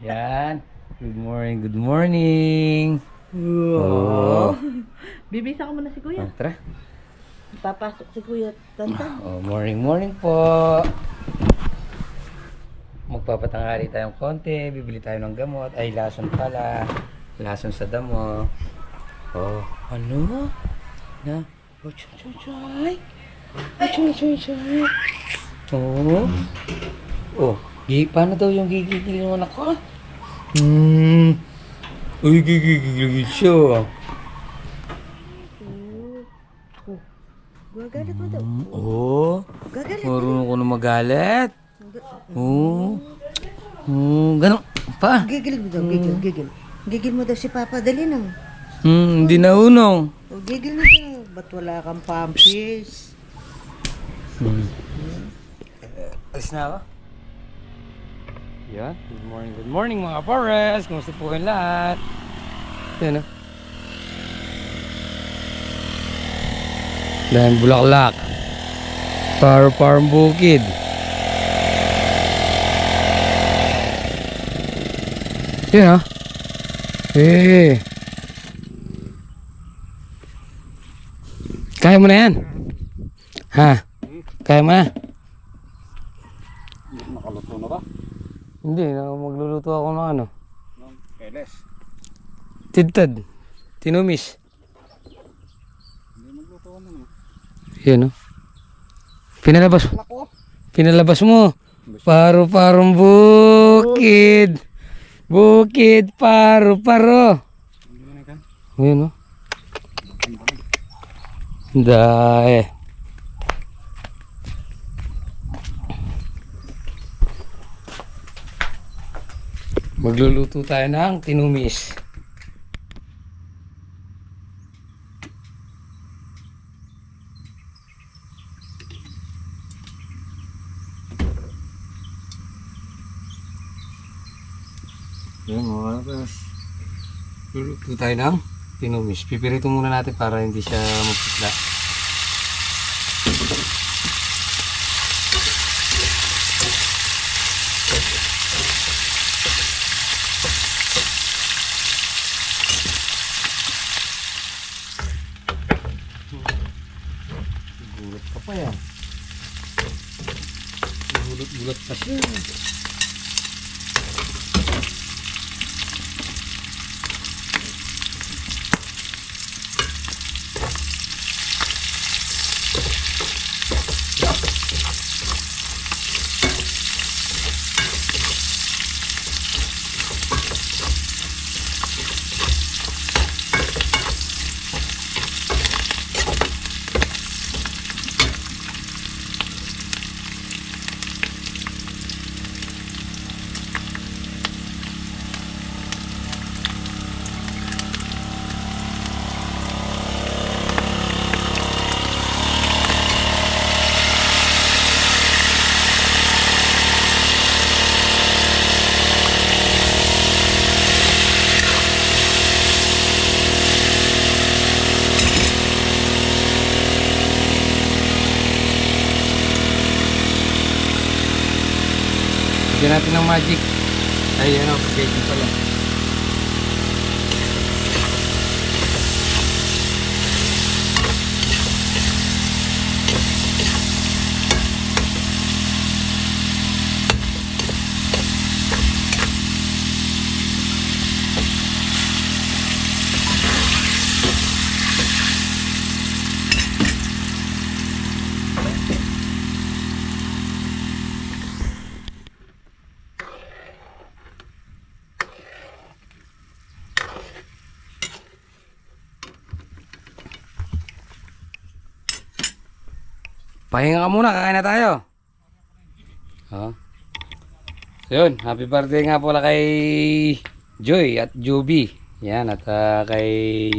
Yan. Good morning, good morning. Wow. Bibisa ko muna si Kuya. Tara. Papasok si Kuya Tantan. Morning, morning po. Magpapatanghali tayong konti. Bibili tayo ng gamot. Ay, lason pala. Lason sa damo. Ano? Na? Chay. Chay. Paano daw yung gigigil ng anak ko? Uy, gigigil siya. Gagalit mo daw. Gagalit. Marunong ko na magalit. Ganun pa. Gigil mo daw, gigil. Gigil mo daw si Papa, dali na. Hindi na unong. Gigil mo daw. Ba't wala kang pampis? Alis na ako. Yan. Good morning mga Forest. Kumusta po kayong lahat? Yan o. Dahil bulaklak. Parang bukid. Yan o. Kaya mo na yan? Ha? Kaya mo na? Nakaluto na ba? Hindi, magluluto ako ng ano. Keles. Tidtad. Tinumis. Hindi magluto ka muna. Yan o. Pinalabas mo. Parang bukid. Bukid, paro. Hindi mo na ikan? Yan o. Dahil. Magluluto tayo ng tinumis. Yan mga kapatid. Luluto tayo ng tinumis. Pipirito muna natin para hindi siya maputla. Gulat pa pa yan. Gulat pa siya. Lagyan natin ng magic. Ay, ano, baking pala. Pahinga ka muna, kakain na tayo. So yun, happy birthday nga pala kay Joy at Joby. Yan, at kay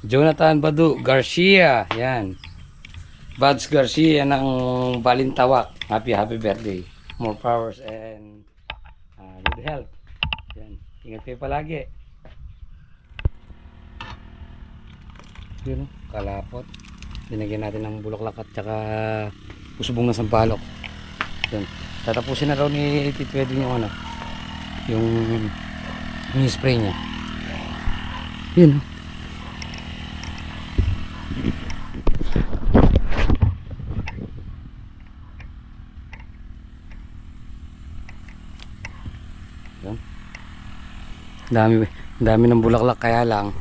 Jonathan Badu Garcia. Yan. Buds Garcia ng Balintawak. Happy birthday. More powers and good health. Yan. Ingat kayo palagi. Yun, kalapot. Dinagyan natin ng bulaklak at saka usbong na sampalok. Yan. Tatapusin na raw ni Tito Edwin yung ano, yung Yung spray niya. Yun. Yun. Dami ng bulaklak, kaya lang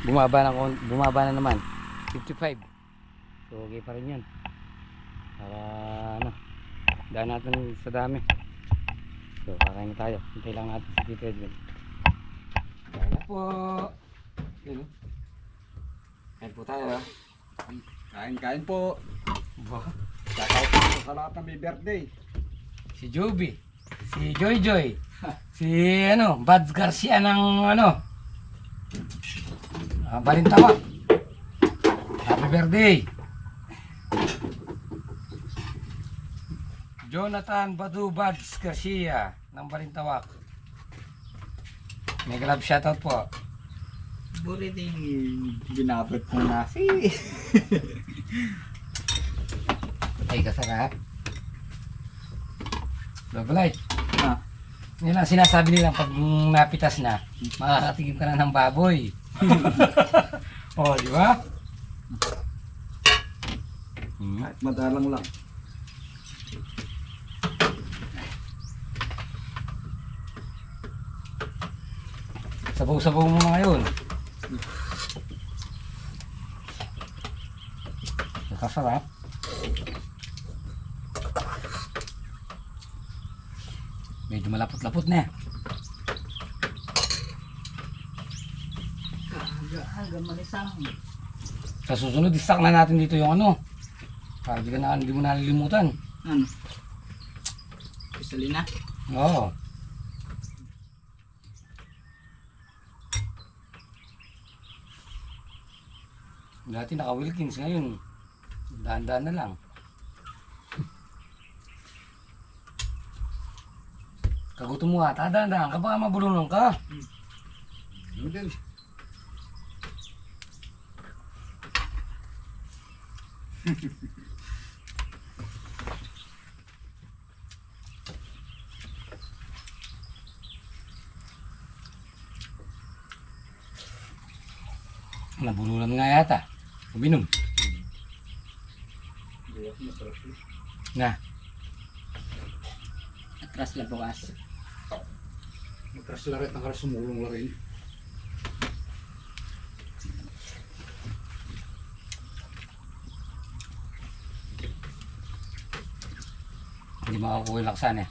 bumaba na naman 55. So okay pa rin yun. Para ano, daan natin sa dami. So kakain na tayo. Hintay lang natin si Tito Edwin. Kain na po. Yun. Kain po tayo. Kain po. Wow. Shoutout po sa lahat na may birthday. Si Joby, si Joy Joy, si ano, Bads Garcia ng ano, Balintawak. Happy birthday. Jonathan Badu Bads Garcia ng Balintawak. May love shoutout po. Buri din binabot mo nasi. Ay, kasarap. Babalay. Ah, Yan ang sinasabi nila pag napitas na, makakatigim ka na ng baboy. Oh, di ba? kahit madalang lang. Sabaw-sabaw mo na ngayon. Nakasarap. Medyo malapot-lapot na. Hanggang malisang. Sa susunod, istack na natin dito yung ano. Para hindi mo nalilimutan. Ano? Isalina? Oo. Dati naka-Wilkins, ngayon daan-daan na lang. Kagutom mo ata, daan-daan ka, baka mabulunong ka. Ano din? Nabulunan nga yata. Uminom. Na. Atras lang bukas. Matras lang rin, nakara sumulong lang rin. Hindi makakuha laksan eh.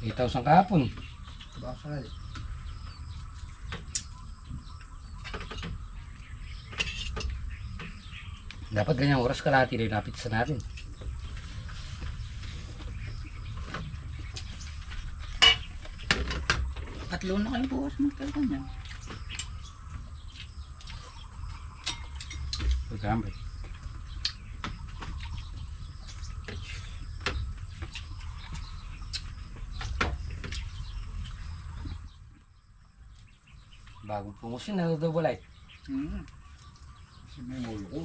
8,000 kahapon. Bakal. Dapat ganyang oras kalahati rin napit sa natin. Tatlo na kayo bukas magkakanya. Pagkamay. Bagong promotion na double light. Kasi may ulo ko.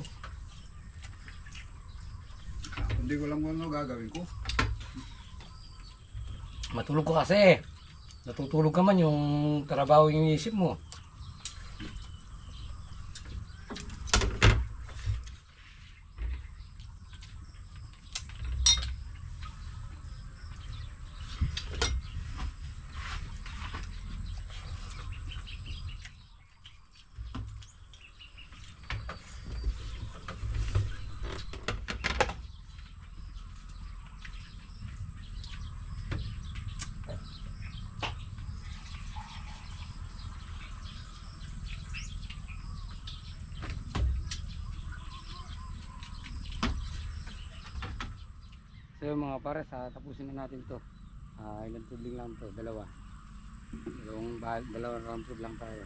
Hindi ko alam kung ano gagawin ko. Matulog ko kasi. Natutulog ka man yung trabaho yung isip mo. So yung mga pares, tapusin na natin to. Ilang tubling lang to, dalawa. Dalawang round tube lang tayo.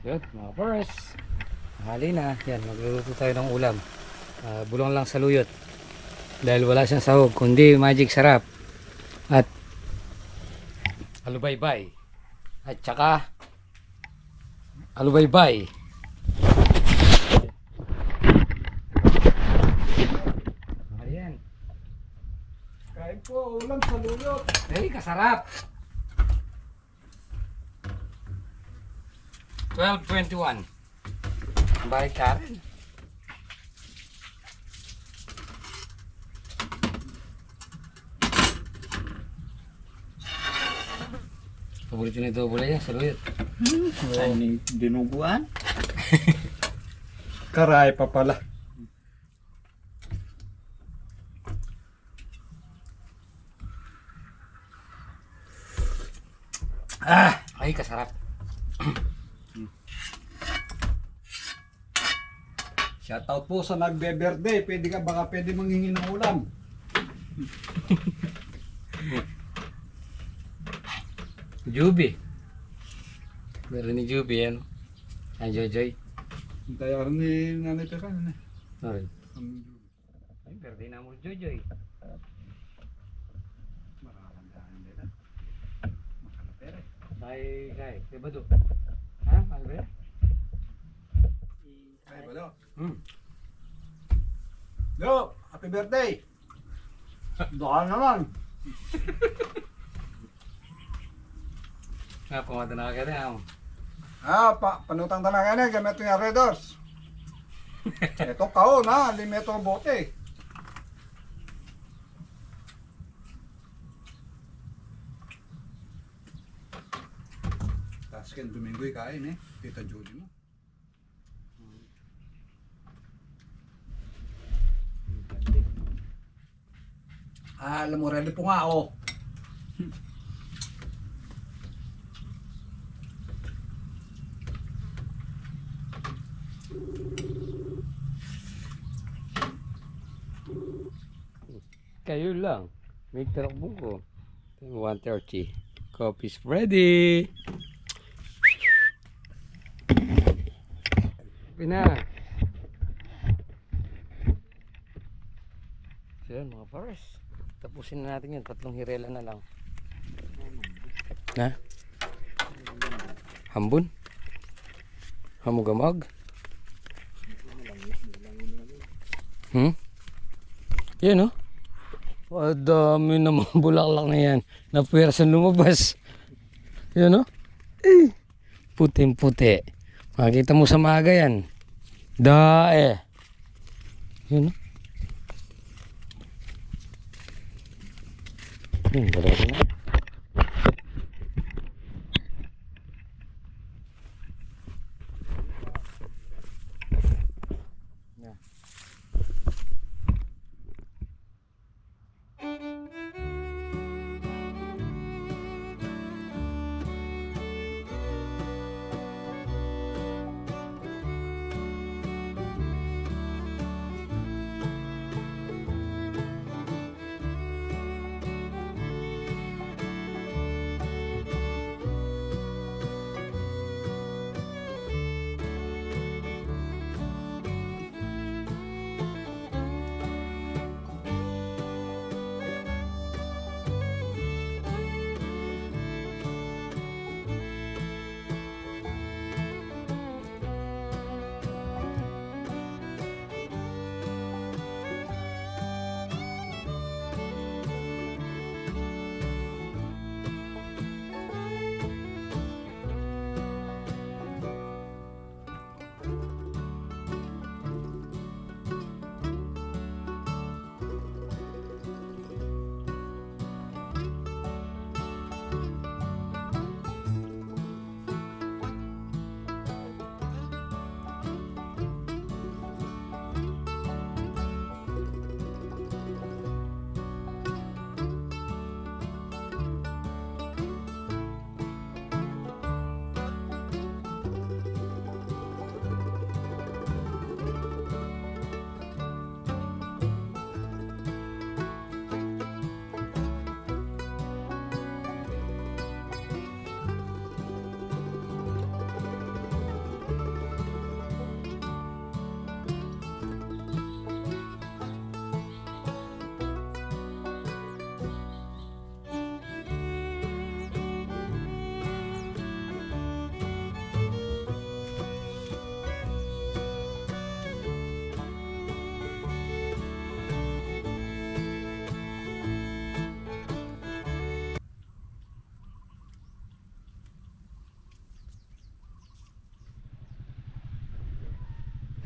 Yun, mga pars. Hali na. Yan, magluluto tayo ng ulam. Bulong lang sa luyot. Dahil wala siyang sahog, kundi magic sarap. At alubaybay. At saka alubaybay. Ayan. Kain po, ulam sa lulot. Ay, kasarap. 12:21. Balik ka rin. Paborito nito bulay niya, saluyot. Ay, dinuguan. Karay pa pala. Ay, kasarap. Shoutout po sa nagbe-birthday. Baka pwede manghingi ng ulam. Juby. Meron ni Juby yan. Ang Joy. Tayo ni Nanay Peka. Ay, birthday na mo Joy. Kay, kay Bado. Ha? Ano ba yan? Ay, balo. Hmm. Yo, happy birthday. Doon naman. Pumata na ka rin. Panutang talaga na, gamit yung Redors. Ito kao na, limeto bote. Tapos kan Domingo'y kain eh, Tita Julie mo. Alam mo, ready po nga oh. Kayo lang. May tarakbo ko. 1:30. Coffee's ready. Pina. So yun mga pares. Tapusin na natin yun. 3 hirela na lang. Na? Hambun? Hamugamag? Yan oh. Dami namang bulaklak na yan. Napuwersan lumabas. Yan o. Puting-puti. Makikita mo sa maga yan. Dae. Yan o. Wala rin na.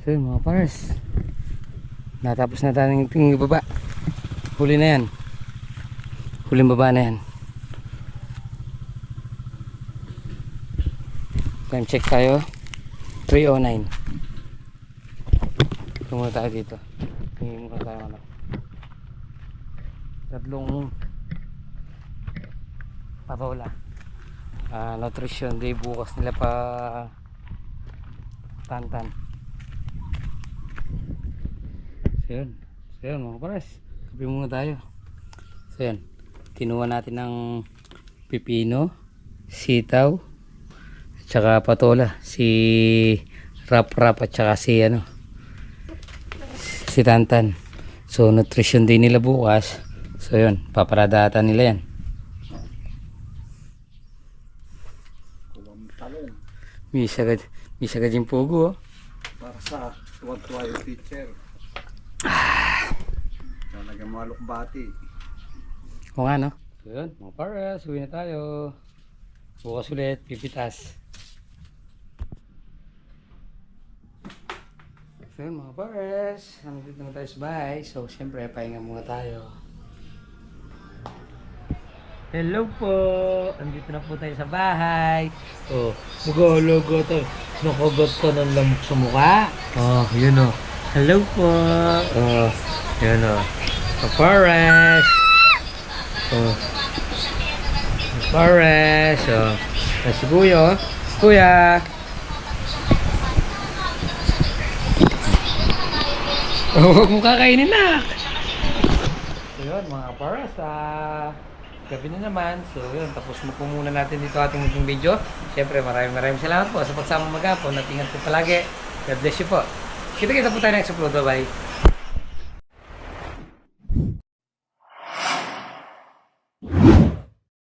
So yun mga pares, natapos na tayong tingin baba. Huli na yan. Huling baba na yan. Time check tayo. 3:09. Tumula tayo dito. Tingin muna tayo ano. Tatlong patola. Nutrition day bukas nila pa Tantan. So yun mga pares, kape muna tayo. So yun, kinuha natin ng pipino, sitaw, at saka patola, si Rap at saka si si Tantan. So nutrition day nila bukas. So yun, paparadatan nila yan. Kuwang talong. Misagad yung pugo, oh. Para sa tuwag-tuwa yung teacher. Talagang malukbati. O nga no? So yun, mga pares, uwi na tayo. Bukas ulit, pipitas. So yun mga pares, nandito na tayo sa bahay. So syempre, pahinga muna tayo. Hello po! Andito na po tayo sa bahay. Oh, mag-ologo to. Nakagot ko ng lamok sa mukha. Oh, yun oh. Hello po! Oh, yun oh. Papares! Oh. Papares! Oh. Si Kuya oh. Kuya! Oh, huwag mo kakainin na! So yun mga pares, gabi na naman. So yun, tapos mo po muna natin dito ating munting video. Siyempre maraming salamat po sa pagsama maghapon at ingat po palagi. God bless you po. Kita-kita po tayo next upload. Bye bye.